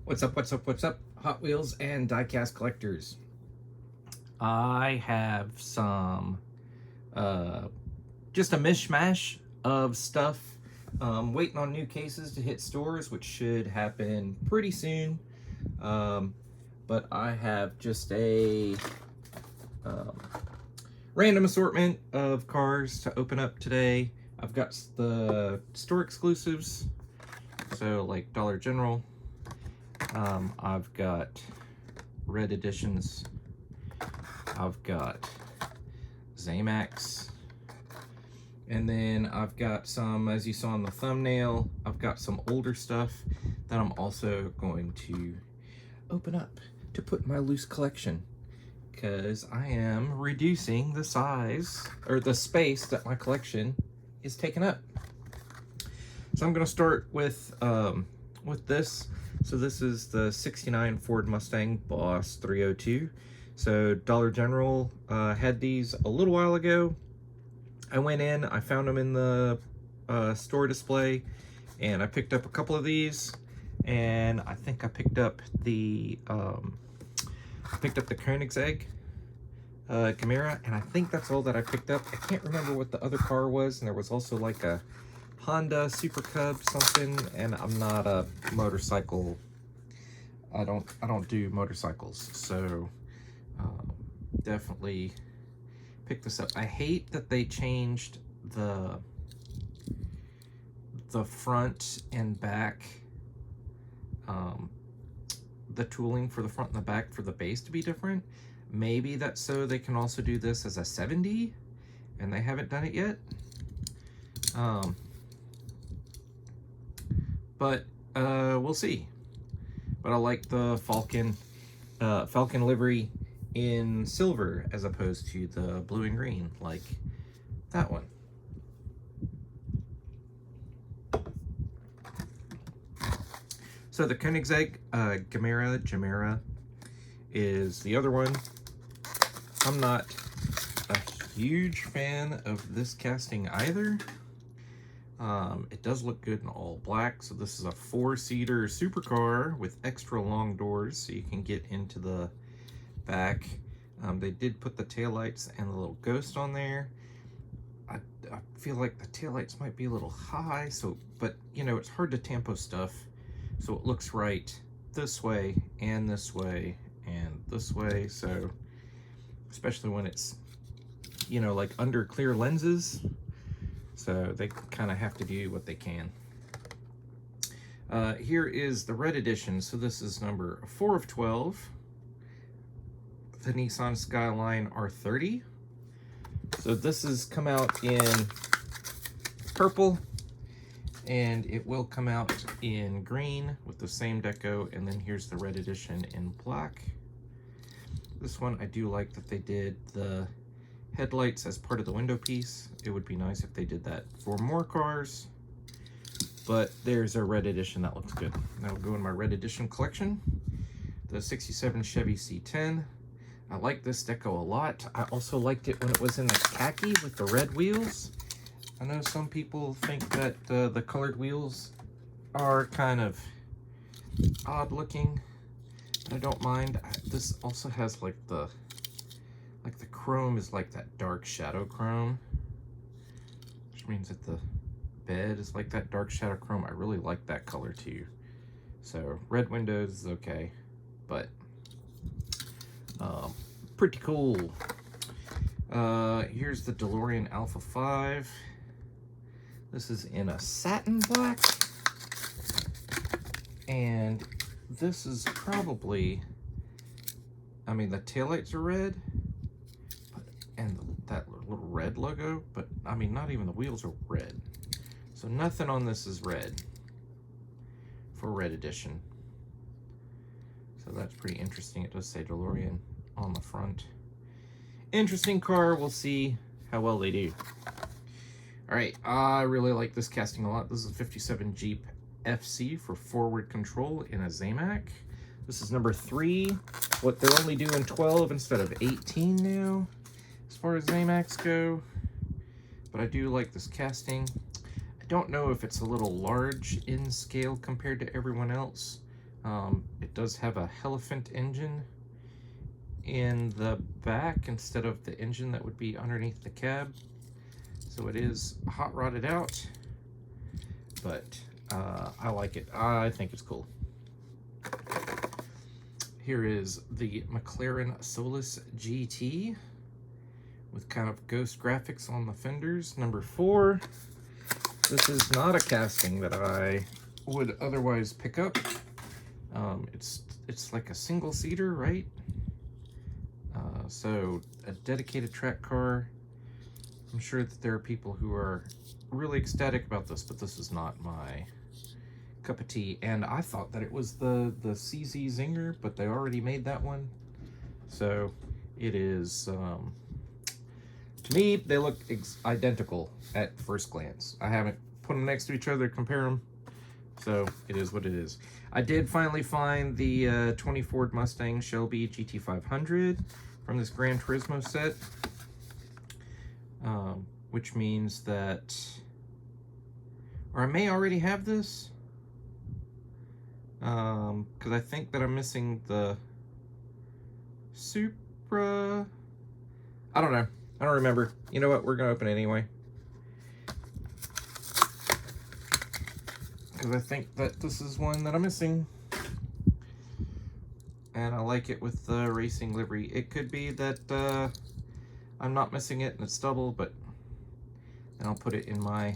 What's up, Hot Wheels and diecast collectors? I have some, uh, just a mishmash of stuff waiting on new cases to hit stores, which should happen pretty soon. But I have just a um, random assortment of cars to open up today. I've got the store exclusives, so like Dollar General. I've got red editions. I've got Zamax. And then I've got some, as you saw in the thumbnail, I've got some older stuff that I'm also going to open up to put in my loose collection, because I am reducing the size or the space that my collection is taking up. So I'm going to start with this. So this is the 69 Ford Mustang Boss 302. So Dollar General had these a little while ago. I went in, I found them in the store display, and I picked up a couple of these, and I think I picked up the Koenigsegg Chimera, and I think that's all that I picked up. I can't remember what the other car was, and there was also like a Honda Super Cub something, and I'm not a motorcycle. I don't do motorcycles, so definitely pick this up. I hate that they changed the front and back, the tooling for the front and the back for the base to be different. Maybe that's so they can also do this as a 70, and they haven't done it yet. But we'll see. But I like the Falcon livery in silver as opposed to the blue and green, like that one. So the Koenigsegg Chimera is the other one. I'm not a huge fan of this casting either. It does look good in all black. So this is a 4-seater supercar with extra long doors, so you can get into the back. They did put the taillights and the little ghost on there. I feel like the taillights might be a little high, but you know, it's hard to tampo stuff, so it looks right this way and this way and this way. So especially when it's, you know, like under clear lenses, so they kind of have to do what they can. Here is the red edition. So this is number 4 of 12, the Nissan Skyline R30. So this has come out in purple, and it will come out in green with the same deco, and then here's the red edition in black. This one, I do like that they did the headlights as part of the window piece. It would be nice if they did that for more cars, but there's a red edition that looks good. That'll go in my red edition collection. The 67 Chevy C10. I like this deco a lot. I also liked it when it was in the khaki with the red wheels. I know some people think that the colored wheels are kind of odd looking. I don't mind. This also has like the chrome is like that dark shadow chrome, which means that the bed is like that dark shadow chrome. I really like that color too. So red windows is okay, but pretty cool. Here's the DeLorean Alpha 5. This is in a satin black, and this is probably, I mean, the taillights are red, and that little red logo, but I mean, not even the wheels are red. So nothing on this is red for red edition. So that's pretty interesting. It does say DeLorean on the front. Interesting car. We'll see how well they do. All right, I really like this casting a lot. This is a 57 Jeep FC for forward control in a Zamac. This is number 3. What, they're only doing 12 instead of 18 now, as far as Zamacs go. But I do like this casting. I don't know if it's a little large in scale compared to everyone else, It does have a Hierophant engine in the back instead of the engine that would be underneath the cab. So it is hot rodded out, but I like it. I think it's cool. Here is the McLaren Solus GT with kind of ghost graphics on the fenders. Number 4. This is not a casting that I would otherwise pick up. It's like a single seater, right? So a dedicated track car. I'm sure that there are people who are really ecstatic about this, but this is not my cup of tea. And I thought that it was the CZ Zinger, but they already made that one. So it is, to me, they look identical at first glance. I haven't put them next to each other to compare them. So it is what it is. I did finally find the 20 Ford Mustang Shelby GT500 from this Gran Turismo set. Which means that, or I may already have this, because I think that I'm missing the Supra. I don't know. I don't remember. You know what? We're going to open it anyway. Because I think that this is one that I'm missing. And I like it with the racing livery. It could be that I'm not missing it and it's double, but then I'll put it in my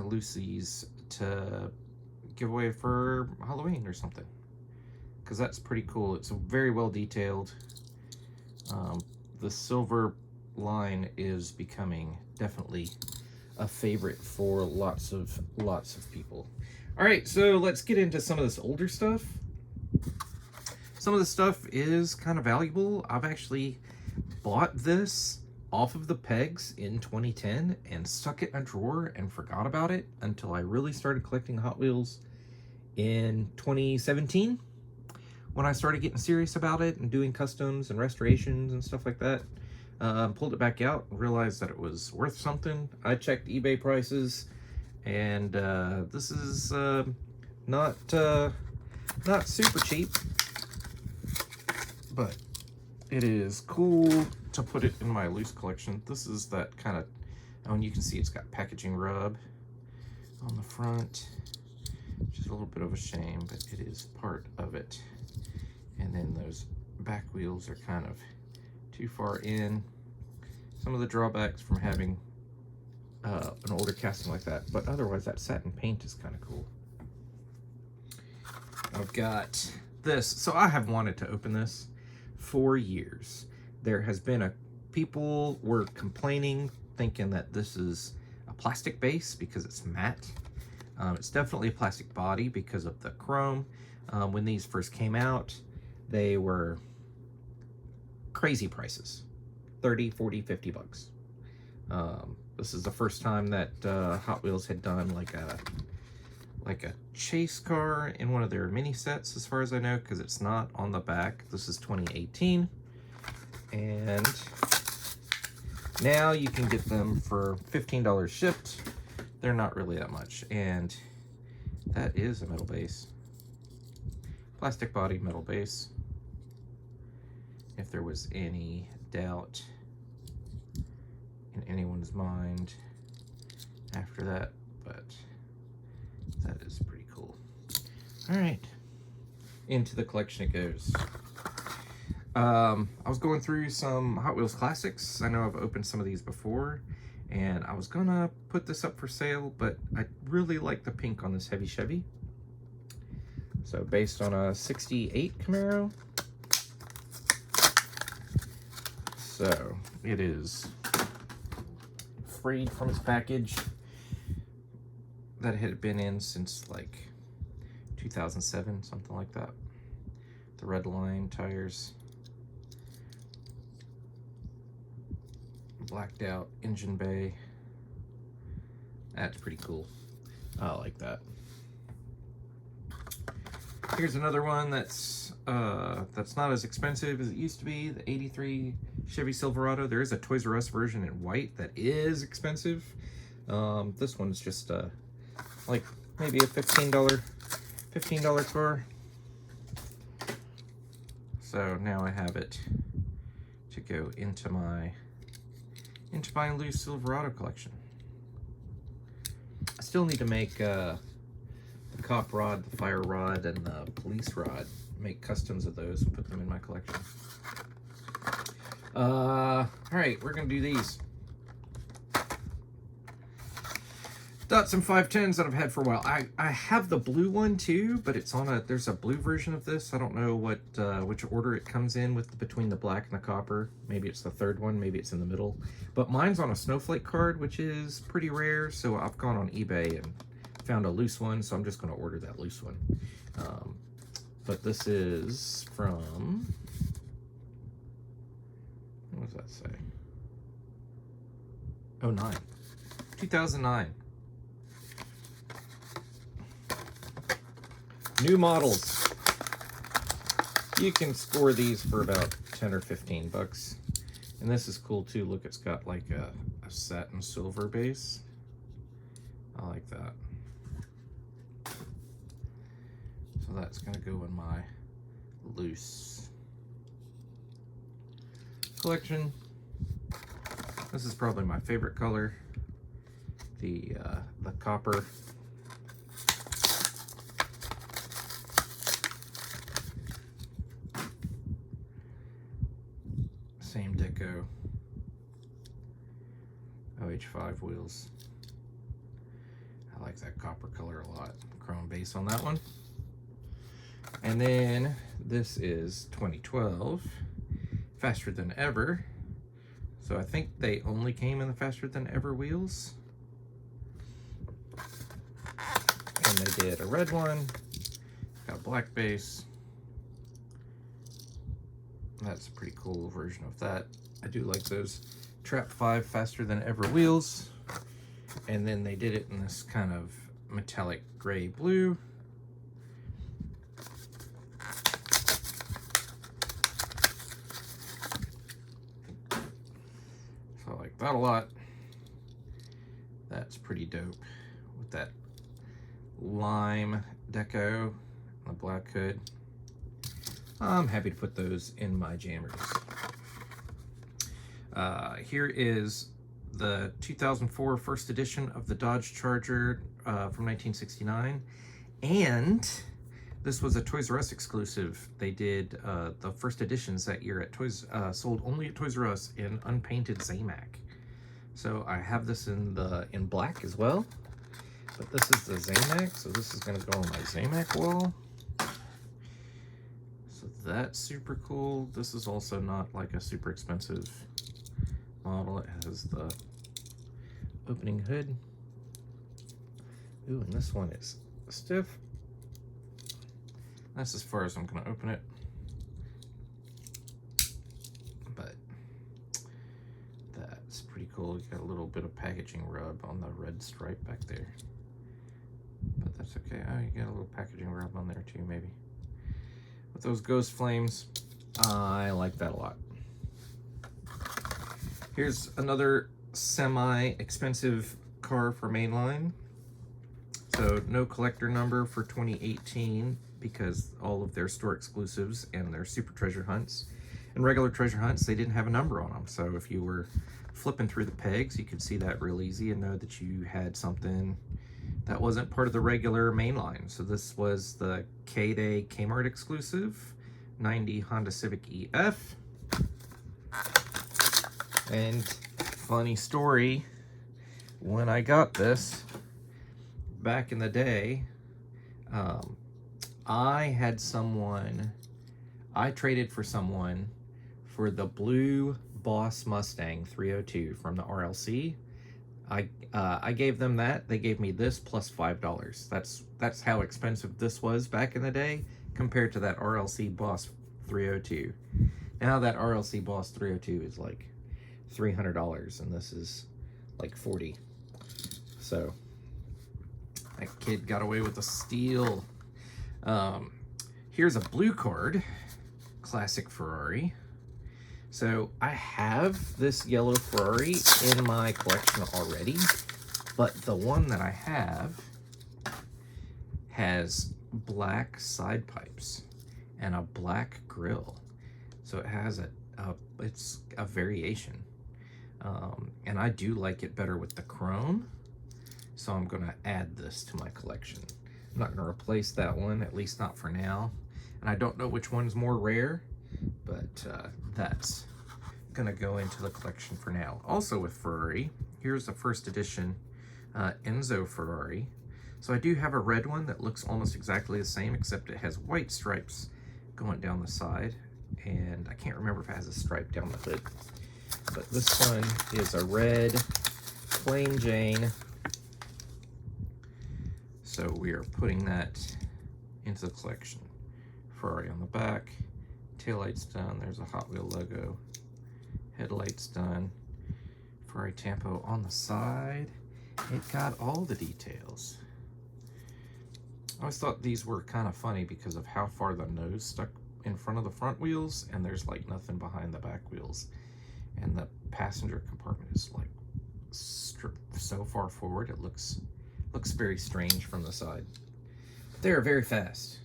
Lucy's to give away for Halloween or something, because that's pretty cool. It's very well detailed. The silver line is becoming definitely a favorite for lots of people. All right, so let's get into some of this older stuff. Some of the stuff is kind of valuable. I've actually bought this off of the pegs in 2010 and stuck it in a drawer and forgot about it until I really started collecting Hot Wheels in 2017, when I started getting serious about it and doing customs and restorations and stuff like that. Pulled it back out and realized that it was worth something. I checked eBay prices, and this is not super cheap, but it is cool to put it in my loose collection. This is that kind of, oh, and you can see it's got packaging rub on the front, which is a little bit of a shame, but it is part of it. And then those back wheels are kind of too far in. Some of the drawbacks from having an older casting like that, but otherwise that satin paint is kind of cool. I've got this. So I have wanted to open this for years. There has been people were complaining, thinking that this is a plastic base because it's matte. It's definitely a plastic body because of the chrome. When these first came out, they were crazy prices, 30, 40, 50 bucks. This is the first time that Hot Wheels had done like a chase car in one of their mini sets, as far as I know, because it's not on the back. This is 2018. And now you can get them for $15 shipped. They're not really that much. And that is a metal base. Plastic body, metal base. If there was any doubt in anyone's mind after that, but that is pretty cool. All right, into the collection it goes. I was going through some Hot Wheels classics. I know I've opened some of these before, and I was gonna put this up for sale, but I really like the pink on this heavy Chevy. So based on a 68 Camaro. So it is freed from its package that had been in since like 2007, something like that. The red line tires, blacked out engine bay. That's pretty cool. I like that. Here's another one that's not as expensive as it used to be. The 83 Chevy Silverado. There is a Toys R Us version in white that is expensive. This one's just like maybe a $15 car. So now I have it to go into my loose Silverado collection. I still need to make the cop rod, the fire rod, and the police rod. Make customs of those and put them in my collection. All right, we're gonna do these. Datsun 510s that I've had for a while. I have the blue one too, but it's on there's a blue version of this. I don't know what which order it comes in with between the black and the copper. Maybe it's the third one, maybe it's in the middle. But mine's on a snowflake card, which is pretty rare. So I've gone on eBay and found a loose one, so I'm just gonna order that loose one. But this is from, what does that say? 09, 2009. New models. You can score these for about 10 or 15 bucks. And this is cool too. Look, it's got like a satin silver base. I like that. So that's gonna go in my loose collection. This is probably my favorite color. The copper. Same deco. OH5 wheels. I like that copper color a lot. Chrome base on that one. And then this is 2012. Faster Than Ever. So I think they only came in the Faster Than Ever wheels. And they did a red one. Got a black base. That's a pretty cool version of that. I do like those Trap 5 Faster Than Ever wheels. And then they did it in this kind of metallic gray blue. So I like that a lot. That's pretty dope with that lime deco and the black hood. I'm happy to put those in my jammers. Here is the 2004 first edition of the Dodge Charger from 1969. And this was a Toys R Us exclusive. They did the first editions that year at sold only at Toys R Us in unpainted Zamac. So I have this in black as well. But this is the Zamac, so this is gonna go on my Zamac wall. That's super cool. This is also not like a super expensive model. It has the opening hood. Ooh, and this one is stiff. That's as far as I'm gonna open it. But that's pretty cool. You got a little bit of packaging rub on the red stripe back there. But that's okay. Oh, you got a little packaging rub on there too, maybe. With those ghost flames, I like that a lot. Here's another semi-expensive car for Mainline. So no collector number for 2018 because all of their store exclusives and their super treasure hunts and regular treasure hunts, they didn't have a number on them. So if you were flipping through the pegs, you could see that real easy and know that you had something that wasn't part of the regular Mainline. So this was the K-Day Kmart exclusive, 90 Honda Civic EF. And funny story, when I got this back in the day, I traded for someone for the blue Boss Mustang 302 from the RLC. I gave them that. They gave me this plus $5. That's how expensive this was back in the day compared to that RLC Boss 302. Now that RLC Boss 302 is like $300 and this is like $40. So that kid got away with a steal. Here's a blue card, classic Ferrari. So I have this yellow Ferrari in my collection already, but the one that I have has black side pipes and a black grille. So it has it's a variation. And I do like it better with the chrome. So I'm gonna add this to my collection. I'm not gonna replace that one, at least not for now. And I don't know which one's more rare, but that's gonna go into the collection for now. Also with Ferrari, here's the first edition Enzo Ferrari. So I do have a red one that looks almost exactly the same, except it has white stripes going down the side. And I can't remember if it has a stripe down the hood. But this one is a red plain Jane. So we are putting that into the collection. Ferrari on the back, taillights done, there's a Hot Wheel logo, headlights done, Ferrari Tampo on the side. It got all the details. I always thought these were kind of funny because of how far the nose stuck in front of the front wheels, and there's like nothing behind the back wheels. And the passenger compartment is like so far forward, it looks very strange from the side. But they are very fast.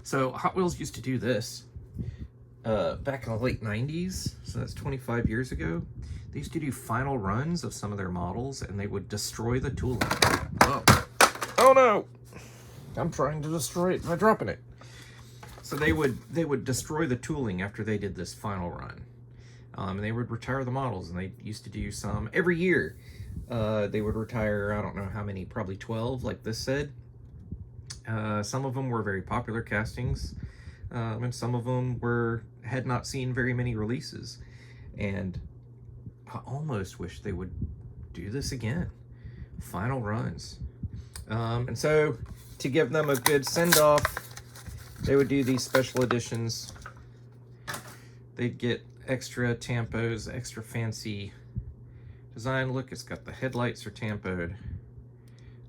So Hot Wheels used to do this back in the late 90s, so that's 25 years ago. They used to do final runs of some of their models, and they would destroy the tooling. Oh no! I'm trying to destroy it by dropping it. So they would destroy the tooling after they did this final run. And they would retire the models, and they used to do some every year. They would retire, I don't know how many, probably 12, like this said. Some of them were very popular castings, and some of them had not seen very many releases. And I almost wish they would do this again. Final runs. And so to give them a good send-off, they would do these special editions. They'd get extra tampos, extra fancy design. Look, it's got the headlights are tampoed.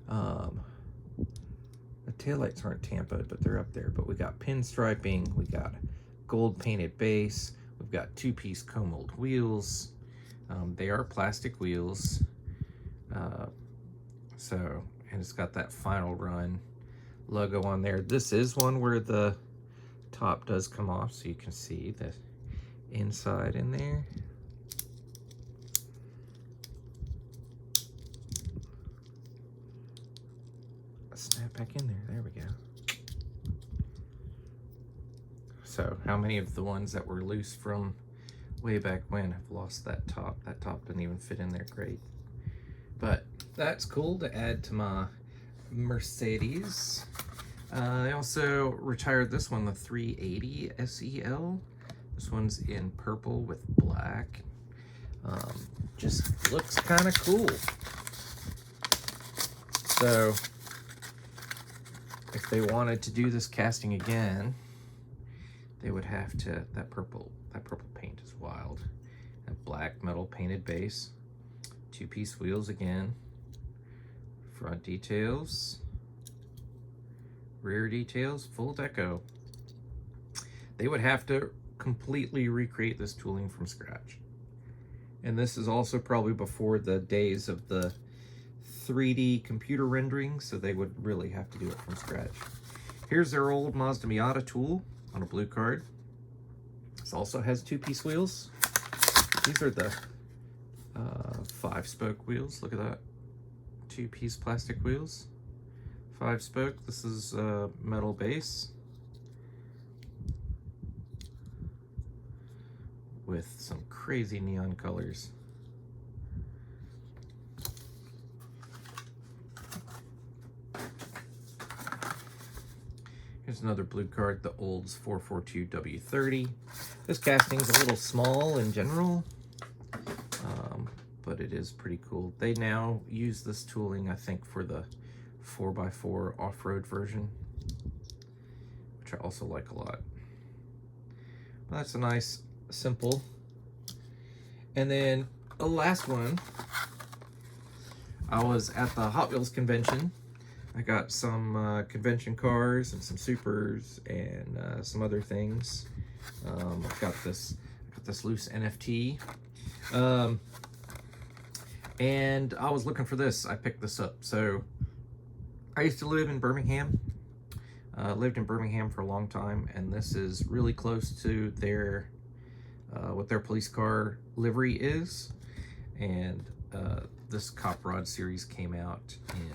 The taillights aren't tampoed, but they're up there. But we got pinstriping, we got gold painted base, we've got two-piece co-mold wheels. They are plastic wheels. And it's got that final run logo on there. This is one where the top does come off, so you can see the inside in there. Snap back in there. There we go. So how many of the ones that were loose from way back when have lost that top? That top didn't even fit in there great. But that's cool to add to my Mercedes. They also retired this one, the 380 SEL. This one's in purple with black. Just looks kind of cool. So if they wanted to do this casting again, they would have to, that purple paint is wild. A black metal painted base, two-piece wheels again, front details, rear details, full deco. They would have to completely recreate this tooling from scratch. And this is also probably before the days of the 3D computer rendering, so they would really have to do it from scratch. Here's their old Mazda Miata tool on a blue card. This also has two-piece wheels. These are the 5-spoke wheels. Look at that. Two-piece plastic wheels. 5-spoke. This is metal base with some crazy neon colors. Here's another blue card, the Olds 442W30. This casting's a little small in general, but it is pretty cool. They now use this tooling, I think, for the 4x4 off-road version, which I also like a lot. Well, that's a nice, simple. And then the last one, I was at the Hot Wheels convention. I got some convention cars and some supers and some other things. I've got this loose NFT. And I was looking for this. I picked this up. So I used to live in Birmingham Lived in Birmingham for a long time, and this is really close to their what their police car livery is. And this Cop Rod series came out in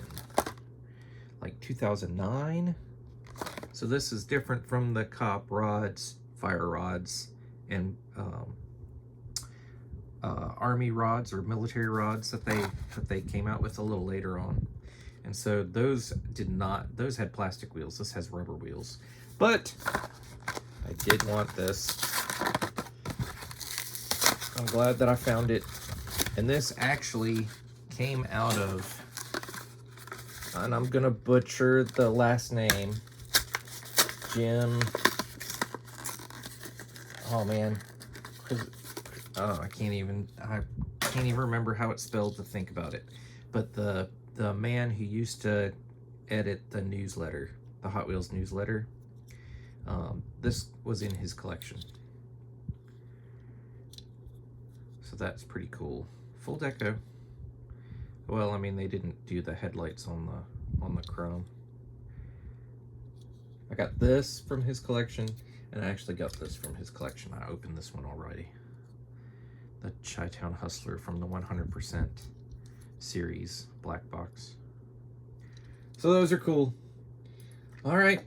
like 2009. So this is different from the Cop Rods, Fire Rods, and Army rods or military rods that they came out with a little later on. And so those had plastic wheels. This has rubber wheels. But I did want this. I'm glad that I found it. And this actually came out of, and I'm gonna butcher the last name, Jim. Oh man, I can't even remember how it's spelled to think about it. But the man who used to edit the newsletter, the Hot Wheels newsletter, this was in his collection. So that's pretty cool. Full deco. Well, I mean, they didn't do the headlights on the chrome. I got this from his collection, and I actually got this from his collection. I opened this one already. The Chi-Town Hustler from the 100% series black box. So those are cool. All right.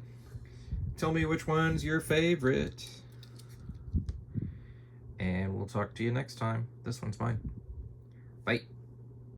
Tell me which one's your favorite. And we'll talk to you next time. This one's mine. Bye.